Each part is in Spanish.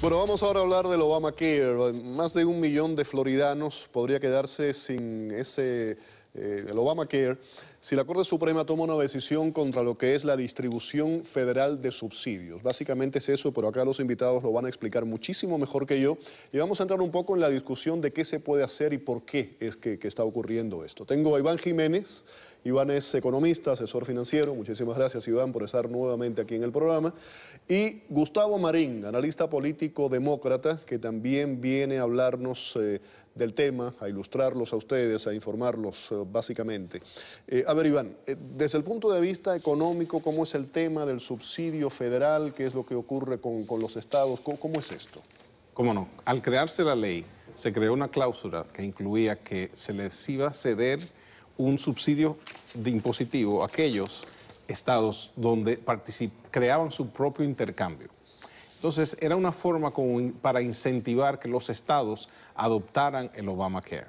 Bueno, vamos ahora a hablar del Obamacare. Más de 1 millón de floridanos podría quedarse sin el Obamacare si la Corte Suprema toma una decisión contra lo que es la distribución federal de subsidios. Básicamente es eso, pero acá los invitados lo van a explicar muchísimo mejor que yo. Y vamos a entrar un poco en la discusión de qué se puede hacer y por qué es que está ocurriendo esto. Tengo a Iván Jiménez. Iván es economista, asesor financiero. Muchísimas gracias, Iván, por estar nuevamente aquí en el programa. Y Gustavo Marín, analista político demócrata, que también viene a hablarnos del tema, a ilustrarlos a ustedes, a informarlos básicamente. A ver, Iván, desde el punto de vista económico, ¿cómo es el tema del subsidio federal? ¿Qué es lo que ocurre con los estados? ¿Cómo es esto? Cómo no. Al crearse la ley, se creó una cláusula que incluía que se les iba a ceder un subsidio de impositivo a aquellos estados donde creaban su propio intercambio. Entonces, era una forma para incentivar que los estados adoptaran el Obamacare.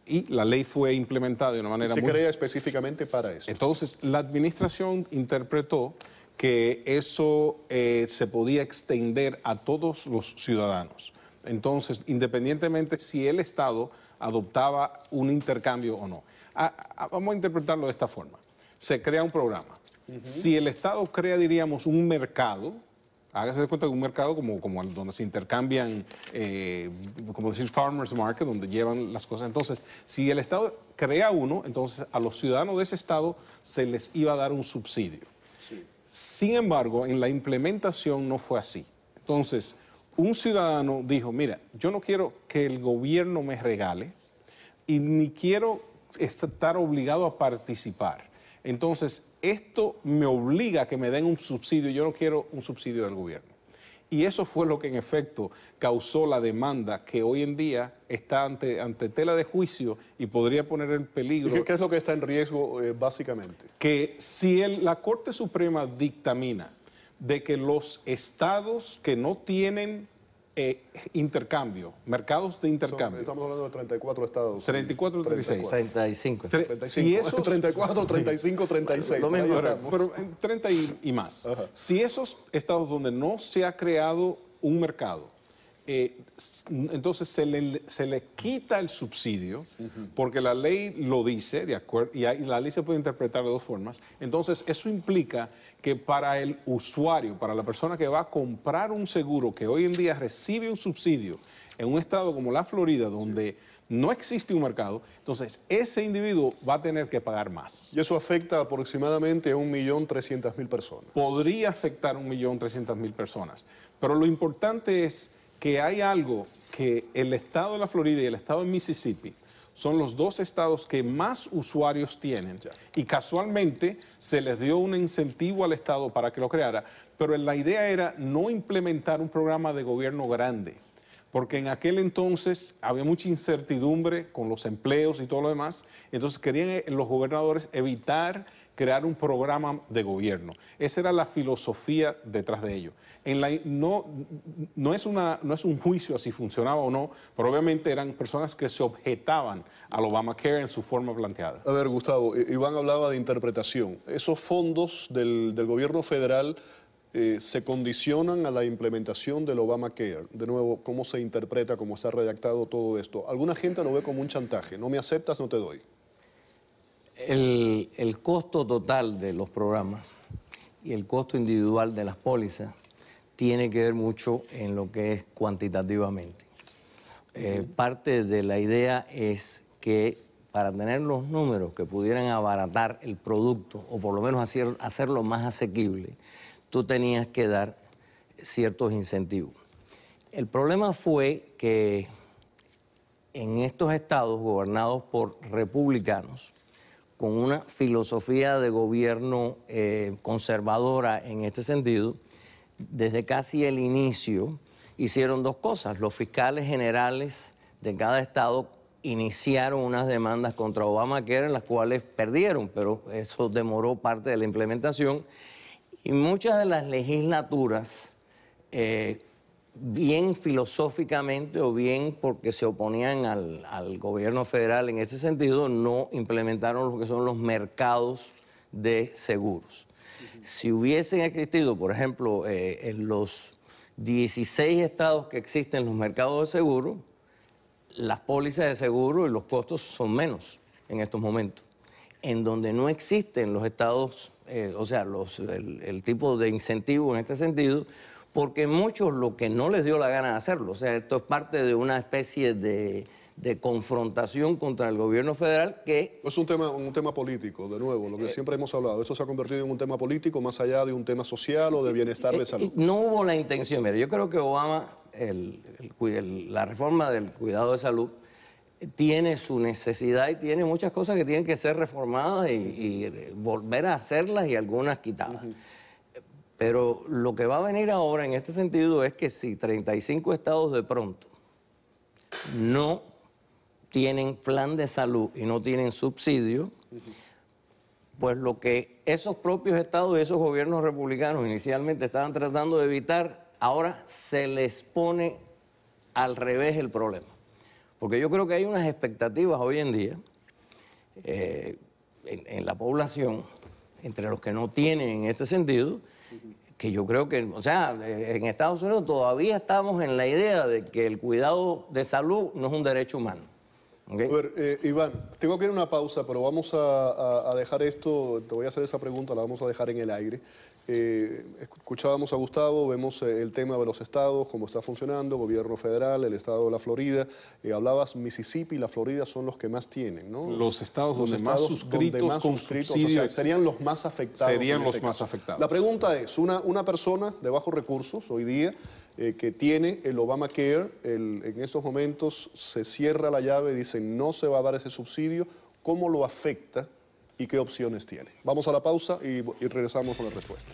Y la ley fue implementada de una manera muy... ¿Se crea específicamente para eso? Entonces, la administración interpretó que eso se podía extender a todos los ciudadanos. Entonces, independientemente si el estado adoptaba un intercambio o no. Vamos a interpretarlo de esta forma. Se crea un programa. Si el estado crea, diríamos, un mercado, hágase de cuenta de un mercado como donde se intercambian, como decir, farmers market, donde llevan las cosas. Entonces, si el estado crea uno, entonces a los ciudadanos de ese estado se les iba a dar un subsidio. Sí. Sin embargo, en la implementación no fue así. Entonces, un ciudadano dijo, mira, yo no quiero que el gobierno me regale y ni quiero estar obligado a participar. Entonces, esto me obliga a que me den un subsidio. Yo no quiero un subsidio del gobierno. Y eso fue lo que en efecto causó la demanda que hoy en día está ante tela de juicio y podría poner en peligro. ¿Y qué es lo que está en riesgo básicamente? Que si la Corte Suprema dictamina de que los estados que no tienen intercambio, mercados de intercambio. Estamos hablando de 34 estados. 34 o 36. 35. Si esos, 34, 35, 36. Lo mismo, pero 30 y más. Ajá. Si esos estados donde no se ha creado un mercado, entonces se le quita el subsidio, porque la ley lo dice, de acuerdo, y la ley se puede interpretar de dos formas. Entonces eso implica que para el usuario, para la persona que va a comprar un seguro que hoy en día recibe un subsidio en un estado como la Florida, donde no existe un mercado, entonces ese individuo va a tener que pagar más. Y eso afecta aproximadamente a 1.300.000 personas. Podría afectar a 1.300.000 personas, pero lo importante es que hay algo que el estado de la Florida y el estado de Mississippi son los dos estados que más usuarios tienen, y casualmente se les dio un incentivo al estado para que lo creara, pero la idea era no implementar un programa de gobierno grande, porque en aquel entonces había mucha incertidumbre con los empleos y todo lo demás. Entonces querían los gobernadores evitar crear un programa de gobierno. Esa era la filosofía detrás de ello. No es un juicio a si funcionaba o no, pero obviamente eran personas que se objetaban al Obamacare en su forma planteada. A ver, Gustavo, Iván hablaba de interpretación. Esos fondos del gobierno federal se condicionan a la implementación del Obamacare. De nuevo, ¿cómo se interpreta, cómo está redactado todo esto? Alguna gente lo ve como un chantaje. No me aceptas, no te doy. El costo total de los programas y el costo individual de las pólizas tiene que ver mucho en lo que es cuantitativamente. Parte de la idea es que para tener los números que pudieran abaratar el producto o por lo menos hacerlo más asequible, tú tenías que dar ciertos incentivos. El problema fue que en estos estados gobernados por republicanos, con una filosofía de gobierno conservadora en este sentido, desde casi el inicio hicieron dos cosas. Los fiscales generales de cada estado iniciaron unas demandas contra Obamacare en las cuales perdieron, pero eso demoró parte de la implementación. Y muchas de las legislaturas, bien filosóficamente o bien porque se oponían al gobierno federal en ese sentido, no implementaron lo que son los mercados de seguros. Si hubiesen existido, por ejemplo, 16 estados que existen los mercados de seguro, las pólizas de seguro y los costos son menos en estos momentos. En donde no existen los estados, o sea, el tipo de incentivo en este sentido, porque muchos lo que no les dio la gana de hacerlo. O sea, esto es parte de una especie de confrontación contra el gobierno federal que... Es un tema político, de nuevo, lo que siempre hemos hablado. Esto se ha convertido en un tema político más allá de un tema social o de bienestar de salud. No hubo la intención. Mira, yo creo que Obama, la reforma del cuidado de salud, tiene su necesidad y tiene muchas cosas que tienen que ser reformadas y volver a hacerlas y algunas quitadas. Pero lo que va a venir ahora en este sentido es que si 35 estados de pronto no tienen plan de salud y no tienen subsidio, pues lo que esos propios estados y esos gobiernos republicanos inicialmente estaban tratando de evitar, ahora se les pone al revés el problema. Porque yo creo que hay unas expectativas hoy en día en la población, entre los que no tienen en este sentido, que yo creo que, o sea, en Estados Unidos todavía estamos en la idea de que el cuidado de salud no es un derecho humano. ¿Okay? A ver, Iván, tengo que ir a una pausa, pero vamos a dejar esto, te voy a hacer esa pregunta, la vamos a dejar en el aire. Escuchábamos a Gustavo, vemos el tema de los estados, cómo está funcionando, gobierno federal, el estado de la Florida. Hablabas Mississippi y la Florida son los que más tienen, ¿no? Los estados donde más suscritos con subsidios. O sea, serían los más afectados. Serían los más afectados. La pregunta es, una persona de bajos recursos hoy día que tiene el Obamacare, en estos momentos se cierra la llave, dicen no se va a dar ese subsidio, ¿cómo lo afecta y qué opciones tiene? Vamos a la pausa y regresamos con la respuesta.